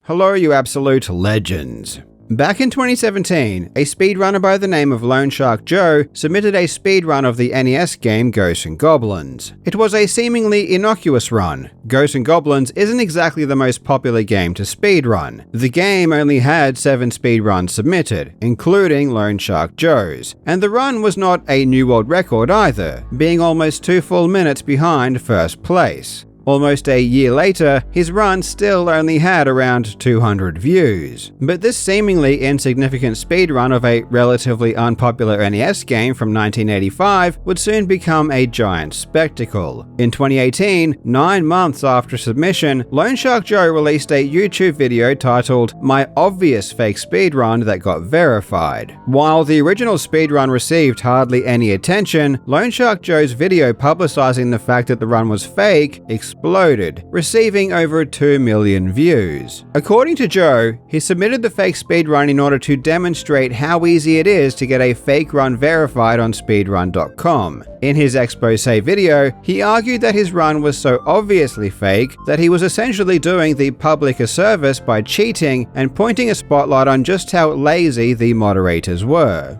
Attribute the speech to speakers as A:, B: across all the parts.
A: Hello, you absolute legends. Back in 2017, a speedrunner by the name of Lone Shark Joe submitted a speedrun of the NES game Ghosts and Goblins. It was a seemingly innocuous run. Ghosts and Goblins isn't exactly the most popular game to speedrun. The game only had 7 speedruns submitted, including Lone Shark Joe's, and the run was not a new world record either, being almost 2 full minutes behind first place. Almost a year later, his run still only had around 200 views. But this seemingly insignificant speedrun of a relatively unpopular NES game from 1985 would soon become a giant spectacle. In 2018, 9 months after submission, Lone Shark Joe released a YouTube video titled "My Obvious Fake Speedrun That Got Verified." While the original speedrun received hardly any attention, Lone Shark Joe's video publicizing the fact that the run was fake exploded, receiving over 2 million views. According to Joe, he submitted the fake speedrun in order to demonstrate how easy it is to get a fake run verified on speedrun.com. In his expose video, he argued that his run was so obviously fake that he was essentially doing the public a service by cheating and pointing a spotlight on just how lazy the moderators were.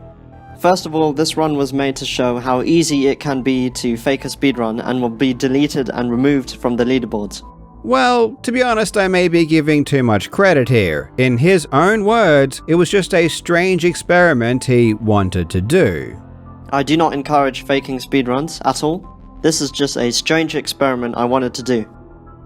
B: First of all, this run was made to show how easy it can be to fake a speedrun and will be deleted and removed from the leaderboards.
A: Well, to be honest, I may be giving too much credit here. In his own words, it was just a strange experiment he wanted to do.
B: I do not encourage faking speedruns at all. This is just a strange experiment I wanted to do.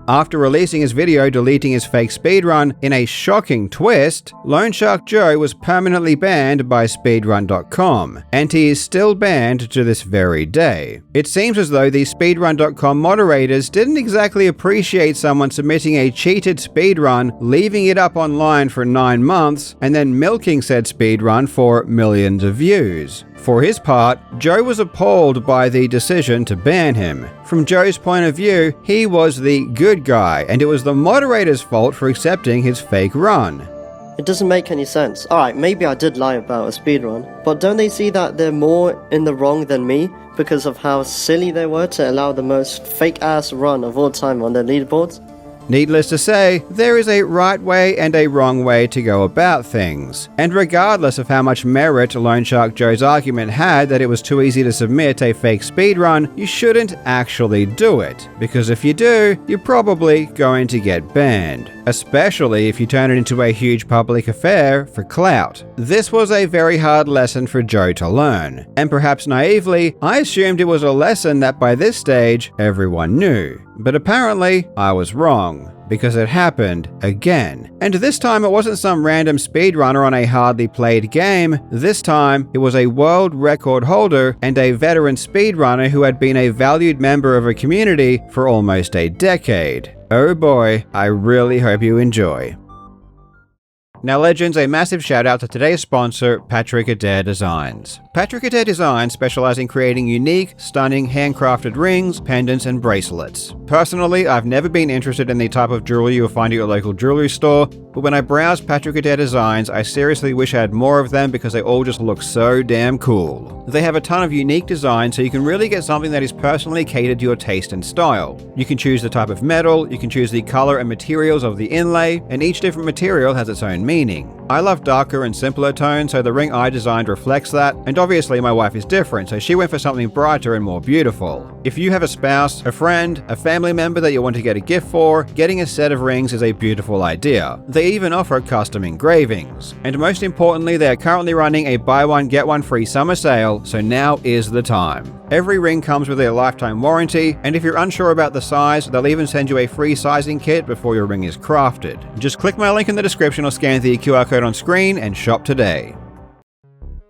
A: After releasing his video deleting his fake speedrun, in a shocking twist, Lone Shark Joe was permanently banned by speedrun.com, and he is still banned to this very day. It seems as though the speedrun.com moderators didn't exactly appreciate someone submitting a cheated speedrun, leaving it up online for 9 months, and then milking said speedrun for millions of views. For his part, Joe was appalled by the decision to ban him. From Joe's point of view, he was the good guy, and it was the moderator's fault for accepting his fake run.
B: It doesn't make any sense. Alright, maybe I did lie about a speedrun, but don't they see that they're more in the wrong than me because of how silly they were to allow the most fake-ass run of all time on their leaderboards?
A: Needless to say, there is a right way and a wrong way to go about things. And regardless of how much merit Lone Shark Joe's argument had that it was too easy to submit a fake speedrun, you shouldn't actually do it. Because if you do, you're probably going to get banned. Especially if you turn it into a huge public affair for clout. This was a very hard lesson for Joe to learn. And perhaps naively, I assumed it was a lesson that by this stage, everyone knew. But apparently, I was wrong, because it happened again. And this time it wasn't some random speedrunner on a hardly played game. This time, it was a world record holder and a veteran speedrunner who had been a valued member of a community for almost a decade. Oh boy, I really hope you enjoy. Now legends, a massive shout out to today's sponsor, Patrick Adair Designs. Patrick Adair Designs specialize in creating unique, stunning, handcrafted rings, pendants, and bracelets. Personally, I've never been interested in the type of jewelry you'll find at your local jewelry store, but when I browsed Patrick Adair Designs, I seriously wish I had more of them because they all just look so damn cool. They have a ton of unique designs, so you can really get something that is personally catered to your taste and style. You can choose the type of metal, you can choose the color and materials of the inlay, and each different material has its own meaning. I love darker and simpler tones, so the ring I designed reflects that, and obviously my wife is different, so she went for something brighter and more beautiful. If you have a spouse, a friend, a family member that you want to get a gift for, getting a set of rings is a beautiful idea. They even offer custom engravings. And most importantly, they are currently running a buy one get one free summer sale, so now is the time. Every ring comes with a lifetime warranty, and if you're unsure about the size, they'll even send you a free sizing kit before your ring is crafted. Just click my link in the description or scan the QR code on screen and shop today.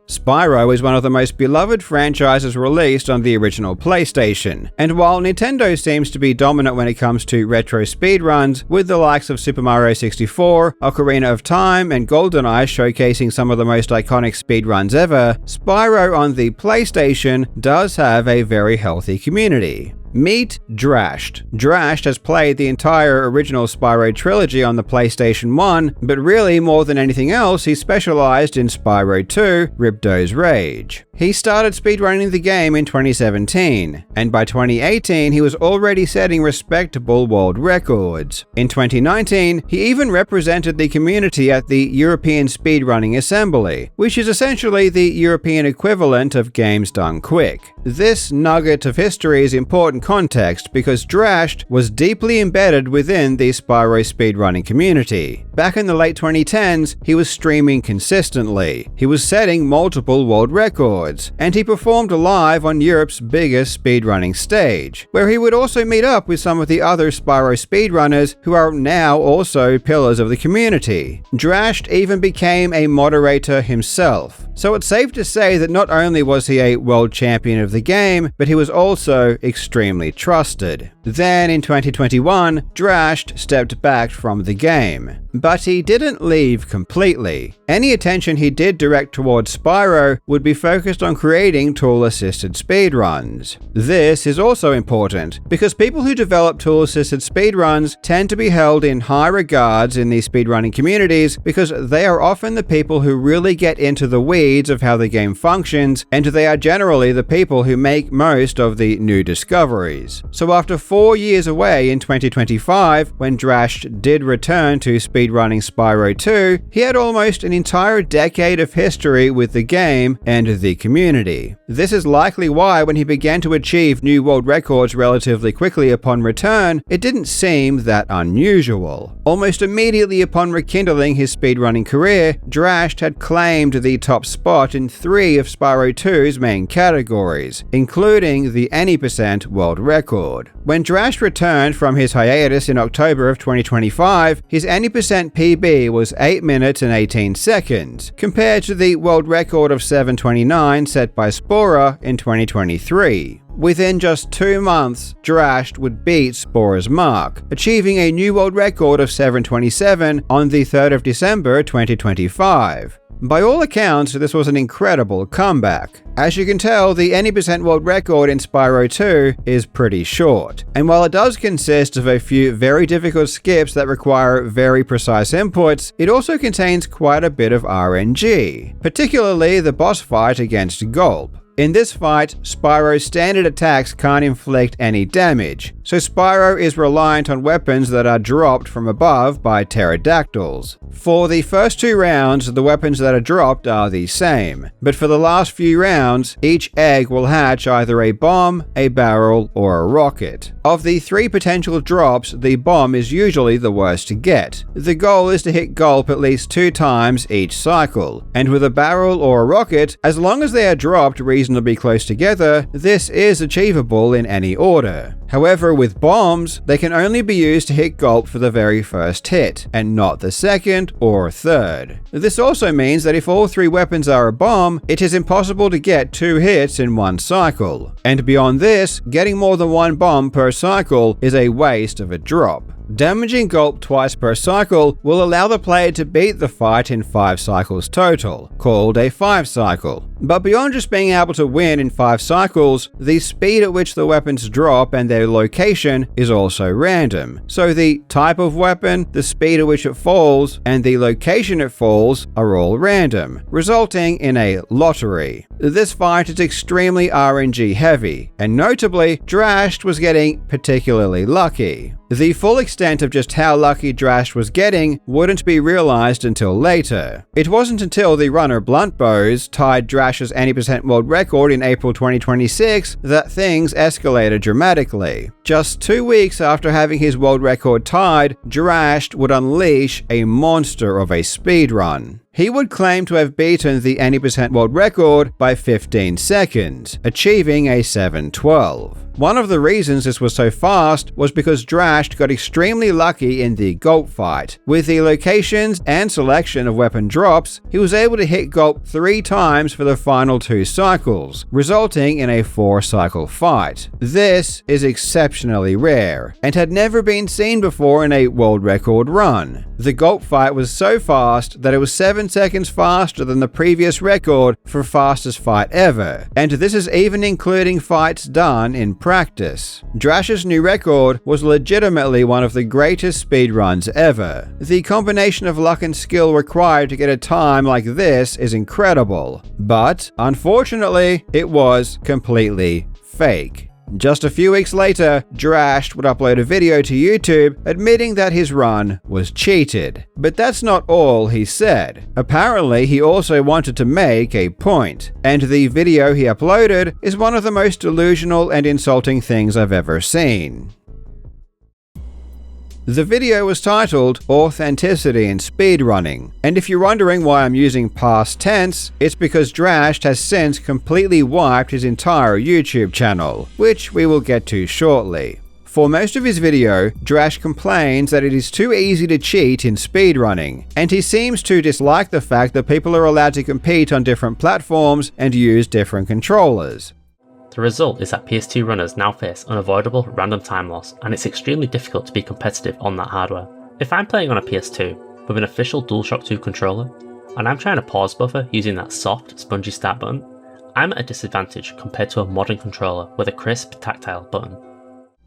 A: Spyro is one of the most beloved franchises released on the original PlayStation, and while Nintendo seems to be dominant when it comes to retro speedruns, with the likes of Super Mario 64, Ocarina of Time, and GoldenEye showcasing some of the most iconic speedruns ever, Spyro on the PlayStation does have a very healthy community. Meet Drashed. Drashed has played the entire original Spyro trilogy on the PlayStation 1, but really more than anything else, he specialized in Spyro 2, Ripto's Rage. He started speedrunning the game in 2017, and by 2018 he was already setting respectable world records. In 2019, he even represented the community at the European Speedrunning Assembly, which is essentially the European equivalent of Games Done Quick. This nugget of history is important context because Drashed was deeply embedded within the Spyro speedrunning community. Back in the late 2010s, he was streaming consistently. He was setting multiple world records, and he performed live on Europe's biggest speedrunning stage, where he would also meet up with some of the other Spyro speedrunners who are now also pillars of the community. Drashed even became a moderator himself. So it's safe to say that not only was he a world champion of the game, but he was also extremely trusted. Then in 2021, Drashed stepped back from the game. But he didn't leave completely. Any attention he did direct towards Spyro would be focused on creating tool-assisted speedruns. This is also important, because people who develop tool-assisted speedruns tend to be held in high regards in these speedrunning communities because they are often the people who really get into the weeds of how the game functions, and they are generally the people who make most of the new discoveries. So after 4 years away in 2025, when Drashed did return to speedrunning Spyro 2, he had almost an entire decade of history with the game and the community. This is likely why when he began to achieve new world records relatively quickly upon return, it didn't seem that unusual. Almost immediately upon rekindling his speedrunning career, Drashed had claimed the top spot in 3 of Spyro 2's main categories, including the any percent world record. When Drashed returned from his hiatus in October of 2025, his any percent PB was 8 minutes and 18 seconds, compared to the world record of 7:29 set by Spora in 2023. Within just 2 months, Drashed would beat Spora's mark, achieving a new world record of 7:27 on the 3rd of December 2025. By all accounts, this was an incredible comeback. As you can tell, the any percent world record in Spyro 2 is pretty short, and while it does consist of a few very difficult skips that require very precise inputs, it also contains quite a bit of RNG, particularly the boss fight against Gulp. In this fight, Spyro's standard attacks can't inflict any damage, so Spyro is reliant on weapons that are dropped from above by pterodactyls. For the first 2 rounds, the weapons that are dropped are the same, but for the last few rounds, each egg will hatch either a bomb, a barrel, or a rocket. Of the 3 potential drops, the bomb is usually the worst to get. The goal is to hit Gulp at least 2 times each cycle, and with a barrel or a rocket, as long as they are dropped reasonably close together, this is achievable in any order. However, with bombs, they can only be used to hit Gulp for the very first hit, and not the second or third. This also means that if all 3 weapons are a bomb, it is impossible to get 2 hits in one cycle. And beyond this, getting more than 1 bomb per cycle is a waste of a drop. Damaging Gulp twice per cycle will allow the player to beat the fight in 5 cycles total, called a 5 cycle. But beyond just being able to win in 5 cycles, the speed at which the weapons drop and their location is also random. So the type of weapon, the speed at which it falls, and the location it falls are all random, resulting in a lottery. This fight is extremely RNG heavy, and notably, Drashed was getting particularly lucky. The full extent of just how lucky Drashed was getting wouldn't be realized until later. It wasn't until the runner Bluntbows tied Drasht's any percent world record in April 2026 that things escalated dramatically. Just 2 weeks after having his world record tied, Drashed would unleash a monster of a speedrun. He would claim to have beaten the any percent world record by 15 seconds, achieving a 7:12. One of the reasons this was so fast was because Drashed got extremely lucky in the Gulp fight. With the locations and selection of weapon drops, he was able to hit Gulp 3 times for the final 2 cycles, resulting in a 4-cycle fight. This is exceptionally rare, and had never been seen before in a world record run. The Gulp fight was so fast that it was 7 7 seconds faster than the previous record for fastest fight ever, and this is even including fights done in practice. Drash's new record was legitimately one of the greatest speedruns ever. The combination of luck and skill required to get a time like this is incredible, but unfortunately, it was completely fake. Just a few weeks later, Drash would upload a video to YouTube admitting that his run was cheated. But that's not all he said. Apparently, he also wanted to make a point, and the video he uploaded is one of the most delusional and insulting things I've ever seen. The video was titled Authenticity in Speedrunning, and if you're wondering why I'm using past tense, it's because Drash has since completely wiped his entire YouTube channel, which we will get to shortly. For most of his video, Drash complains that it is too easy to cheat in speedrunning, and he seems to dislike the fact that people are allowed to compete on different platforms and use different controllers.
C: The result is that PS2 runners now face unavoidable random time loss, and it's extremely difficult to be competitive on that hardware. If I'm playing on a PS2 with an official DualShock 2 controller, and I'm trying to pause buffer using that soft, spongy start button, I'm at a disadvantage compared to a modern controller with a crisp, tactile button.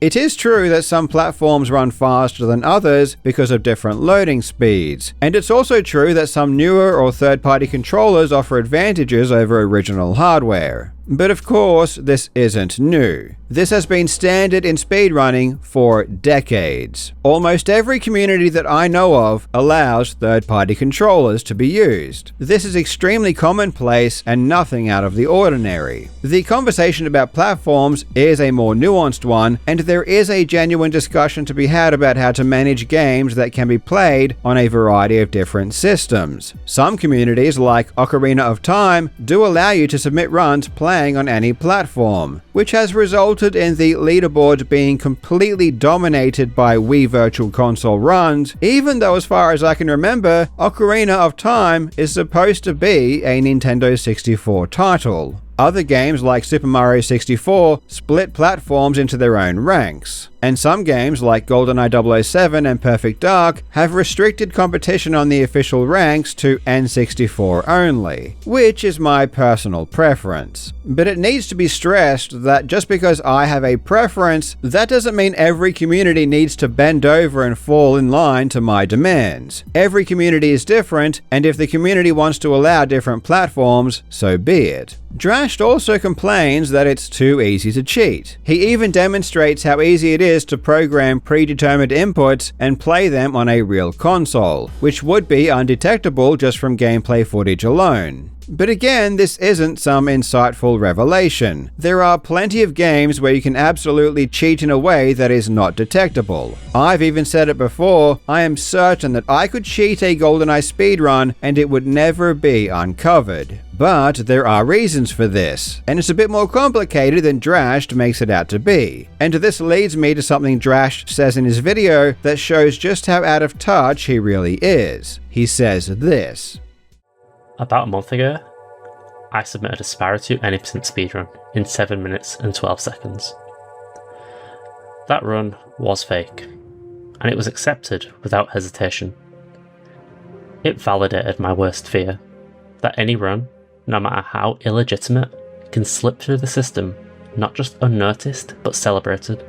A: It is true that some platforms run faster than others because of different loading speeds, and it's also true that some newer or third-party controllers offer advantages over original hardware. But of course, this isn't new. This has been standard in speedrunning for decades. Almost every community that I know of allows third-party controllers to be used. This is extremely commonplace and nothing out of the ordinary. The conversation about platforms is a more nuanced one, and there is a genuine discussion to be had about how to manage games that can be played on a variety of different systems. Some communities, like Ocarina of Time, do allow you to submit runs playing on any platform, which has resulted in the leaderboard being completely dominated by Wii Virtual Console runs, even though, as far as I can remember, Ocarina of Time is supposed to be a Nintendo 64 title. Other games like Super Mario 64 split platforms into their own ranks, and some games like GoldenEye 007 and Perfect Dark have restricted competition on the official ranks to N64 only, which is my personal preference. But it needs to be stressed that just because I have a preference, that doesn't mean every community needs to bend over and fall in line to my demands. Every community is different, and if the community wants to allow different platforms, so be it. Drash also complains that it's too easy to cheat. He even demonstrates how easy it is to program predetermined inputs and play them on a real console, which would be undetectable just from gameplay footage alone. But again, this isn't some insightful revelation. There are plenty of games where you can absolutely cheat in a way that is not detectable. I've even said it before, I am certain that I could cheat a GoldenEye speedrun and it would never be uncovered. But there are reasons for this, and it's a bit more complicated than Drash makes it out to be. And this leads me to something Drash says in his video that shows just how out of touch he really is. He says this.
C: About a month ago, I submitted a Spyro 2 any% speedrun in 7 minutes and 12 seconds. That run was fake, and it was accepted without hesitation. It validated my worst fear, that any run, no matter how illegitimate, can slip through the system, not just unnoticed, but celebrated.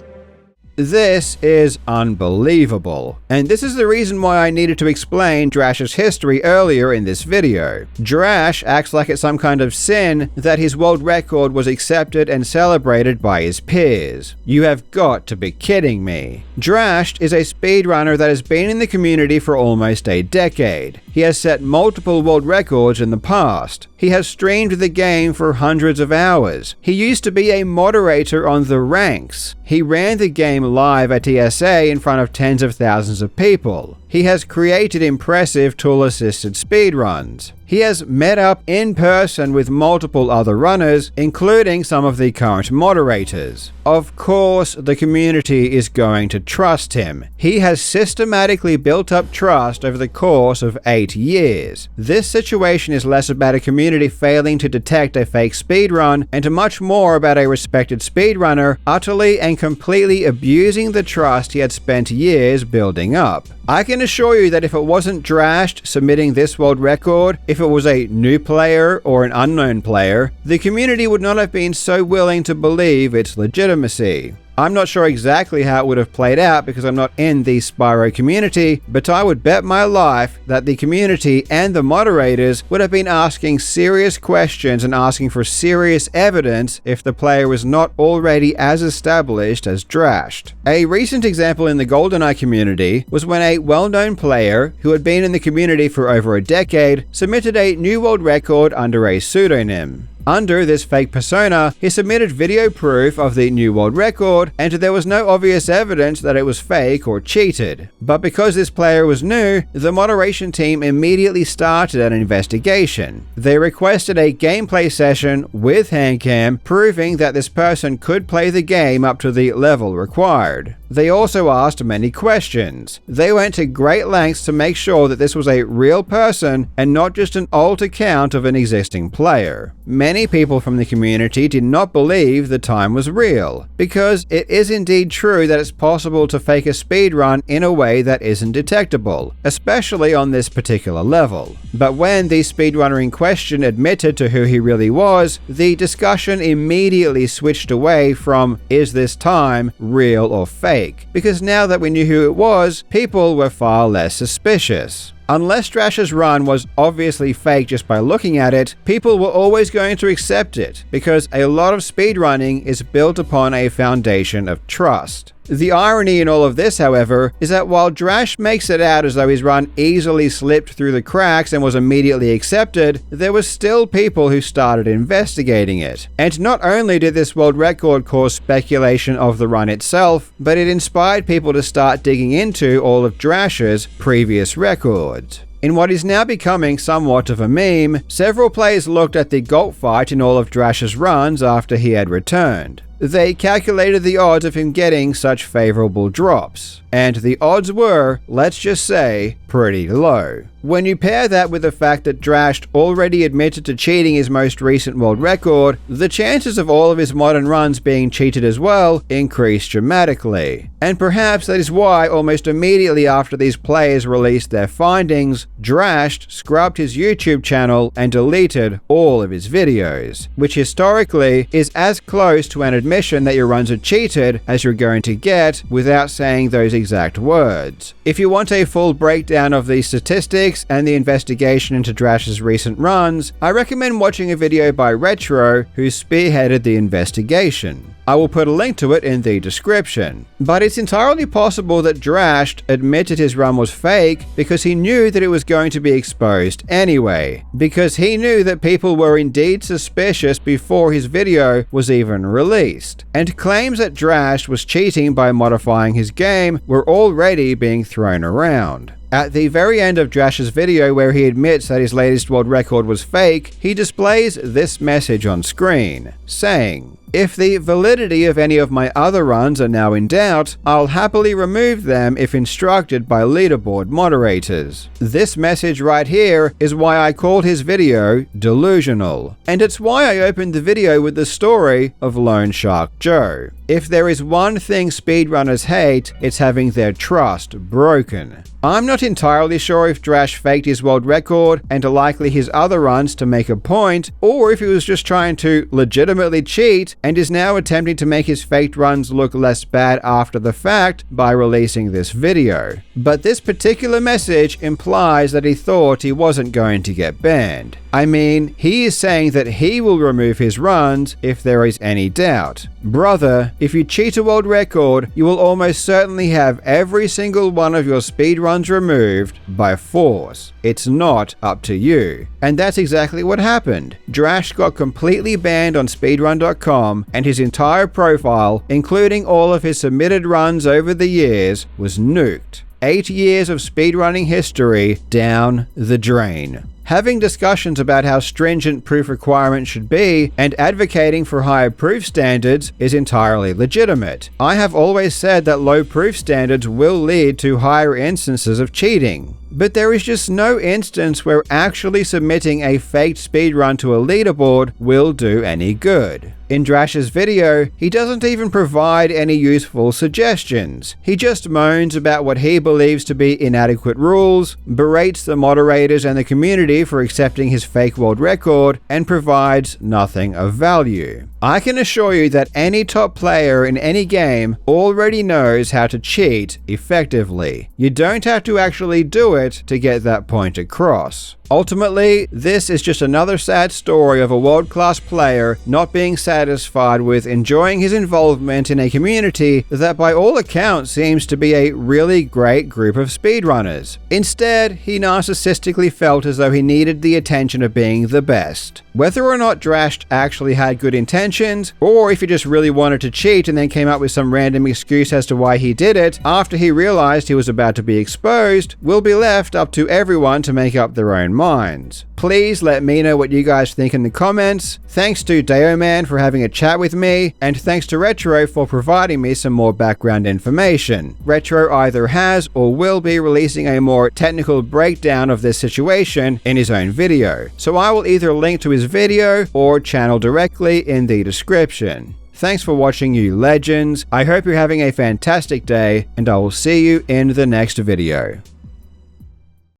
A: This is unbelievable, and this is the reason why I needed to explain Drash's history earlier in this video. Drash acts like it's some kind of sin that his world record was accepted and celebrated by his peers. You have got to be kidding me. Drash is a speedrunner that has been in the community for almost a decade. He has set multiple world records in the past. He has streamed the game for hundreds of hours. He used to be a moderator on the ranks. He ran the game live at TSA in front of tens of thousands of people. He has created impressive tool-assisted speedruns. He has met up in person with multiple other runners, including some of the current moderators. Of course, the community is going to trust him. He has systematically built up trust over the course of 8 years. This situation is less about a community failing to detect a fake speedrun, and much more about a respected speedrunner utterly and completely abusing the trust he had spent years building up. I can assure you that if it wasn't Drashed submitting this world record, if it was a new player or an unknown player, the community would not have been so willing to believe its legitimacy. I'm not sure exactly how it would have played out because I'm not in the Spyro community, but I would bet my life that the community and the moderators would have been asking serious questions and asking for serious evidence if the player was not already as established as Drashed. A recent example in the GoldenEye community was when a well-known player who had been in the community for over a decade submitted a new world record under a pseudonym. Under this fake persona, he submitted video proof of the new world record, and there was no obvious evidence that it was fake or cheated. But because this player was new, the moderation team immediately started an investigation. They requested a gameplay session with handcam, proving that this person could play the game up to the level required. They also asked many questions. They went to great lengths to make sure that this was a real person and not just an old account of an existing player. Many people from the community did not believe the time was real, because it is indeed true that it's possible to fake a speedrun in a way that isn't detectable, especially on this particular level. But when the speedrunner in question admitted to who he really was, the discussion immediately switched away from is this time real or fake, because now that we knew who it was, people were far less suspicious. Unless Drash's run was obviously fake just by looking at it, people were always going to accept it, because a lot of speedrunning is built upon a foundation of trust. The irony in all of this, however, is that while Drash makes it out as though his run easily slipped through the cracks and was immediately accepted, there were still people who started investigating it. And not only did this world record cause speculation of the run itself, but it inspired people to start digging into all of Drash's previous records. In what is now becoming somewhat of a meme, several players looked at the GOAT fight in all of Drash's runs after he had returned. They calculated the odds of him getting such favorable drops, and the odds were, let's just say, pretty low. When you pair that with the fact that Drashed already admitted to cheating his most recent world record, the chances of all of his modern runs being cheated as well increased dramatically. And perhaps that is why almost immediately after these players released their findings, Drashed scrubbed his YouTube channel and deleted all of his videos, which historically is as close to an admission that your runs are cheated as you're going to get without saying those exact words. If you want a full breakdown of the statistics and the investigation into Drash's recent runs, I recommend watching a video by Retro, who spearheaded the investigation. I will put a link to it in the description. But it's entirely possible that Drashed admitted his run was fake because he knew that it was going to be exposed anyway, because he knew that people were indeed suspicious before his video was even released, and claims that Drashed was cheating by modifying his game were already being thrown around. At the very end of Drash's video, where he admits that his latest world record was fake, he displays this message on screen, saying, "If the validity of any of my other runs are now in doubt, I'll happily remove them if instructed by leaderboard moderators." This message right here is why I called his video delusional, and it's why I opened the video with the story of Lone Shark Joe. If there is one thing speedrunners hate, it's having their trust broken. I'm not entirely sure if Drash faked his world record and likely his other runs to make a point, or if he was just trying to legitimately cheat and is now attempting to make his faked runs look less bad after the fact by releasing this video. But this particular message implies that he thought he wasn't going to get banned. I mean, he is saying that he will remove his runs if there is any doubt. Brother, if you cheat a world record, you will almost certainly have every single one of your speedruns removed by force. It's not up to you. And that's exactly what happened. Drash got completely banned on speedrun.com, and his entire profile, including all of his submitted runs over the years, was nuked. 8 years of speedrunning history down the drain. Having discussions about how stringent proof requirements should be and advocating for higher proof standards is entirely legitimate. I have always said that low proof standards will lead to higher instances of cheating. But there is just no instance where actually submitting a faked speedrun to a leaderboard will do any good. In Drash's video, he doesn't even provide any useful suggestions. He just moans about what he believes to be inadequate rules, berates the moderators and the community for accepting his fake world record, and provides nothing of value. I can assure you that any top player in any game already knows how to cheat effectively. You don't have to actually do it to get that point across. Ultimately, this is just another sad story of a world-class player not being satisfied with enjoying his involvement in a community that by all accounts seems to be a really great group of speedrunners. Instead, he narcissistically felt as though he needed the attention of being the best. Whether or not Drash actually had good intentions, or if he just really wanted to cheat and then came up with some random excuse as to why he did it after he realized he was about to be exposed, will be left up to everyone to make up their own minds. Please let me know what you guys think in the comments. Thanks to Dayoman for having a chat with me, and thanks to Retro for providing me some more background information. Retro either has or will be releasing a more technical breakdown of this situation in his own video, so I will either link to his video or channel directly in the description. Thanks for watching, you legends. I hope you're having a fantastic day, and I will see you in the next video.